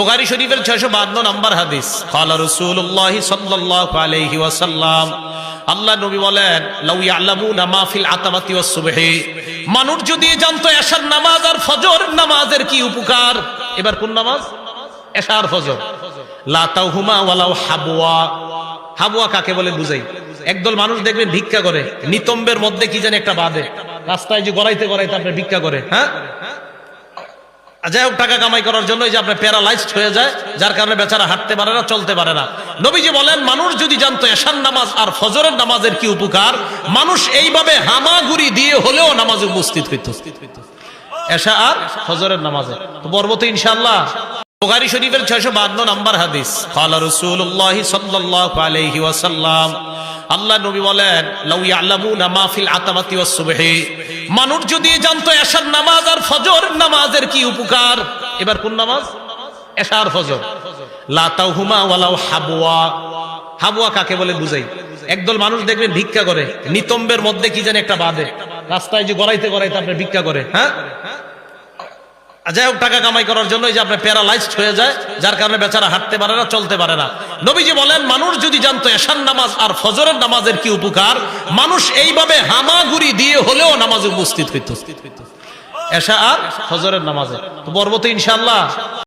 বুখারী শরীফের 652 নম্বর হাদিস, ক্বালা রাসূলুল্লাহ সাল্লাল্লাহু আলাইহি ওয়াসাল্লাম, আল্লাহ নবী বলেন, লাউ ইয়ালামুনা মা ফিল আতামাতি ওয়াস সুবহি, মানুষ যদি জানতো এশার নামাজ আর ফজর নামাজের কি উপকার। এবার কোন নামাজ? এশা আর ফজর। লা তাহুমা ওয়ালাউ হাবওয়া। হাবওয়া কাকে বলে বুঝাই। একদল মানুষ দেখবেন ভিক্ষা করে, নিতম্বের মধ্যে কি জানি একটা বাঁধে, রাস্তায় যে গড়াইতে গড়াইতে আপনি ভিক্ষা করে, হ্যাঁ, যাই হোক টাকা কামাই করার জন্য যে আপনার প্যারালাইজড হয়ে যায়, যার কারণে বেচারা হাঁটতে পারে না, চলতে পারে না। নবীজি বলেন, মানুষ যদি জানতো এশার নামাজ আর ফজরের নামাজের কি উপকার, মানুষ এইভাবে হামাগুড়ি দিয়ে হলেও নামাজে উপস্থিত হইত, এশা আর ফজরের নামাজে। তো পর্বত ইনশাআল্লাহ। বুখারী শরীফের 652 নম্বর হাদিস, ক্বালা রাসূলুল্লাহ সাল্লাল্লাহু আলাইহি ওয়াসাল্লাম, আল্লাহ নবী বলেন, লাউ ইয়ালামুনা মা ফিল আতামাতি ওয়াস সুবহি, মানুষ যদি জানতো এশার নামাজ আর ফজর নামাজের কি উপকার। এবার কোন নামাজ? এশা আর ফজর। লা তাহুমা ওয়ালাউ হাবওয়া। হাবওয়া কাকে বলে বুঝাই। একদল মানুষ দেখবেন ভিক্ষা করে, নিতম্বের মধ্যে কি জানি একটা বাঁধে, রাস্তায় যে গড়াইতে গড়াইতে আপনি ভিক্ষা করে, হ্যাঁ, যাই হোক টাকা কামাই করার জন্য যে আপনার প্যারালাইজড হয়ে যায়, যার কারণে বেচারা হাঁটতে পারে না, চলতে পারে না। নবীজি বলেন, মানুষ যদি জানতো এশার নামাজ আর ফজরের নামাজের কি উপকার, মানুষ এইভাবে হামাগুড়ি দিয়ে হলেও নামাজে উপস্থিত হইত, এশা আর ফজরের নামাজে। তো পর্বত ইনশাআল্লাহ।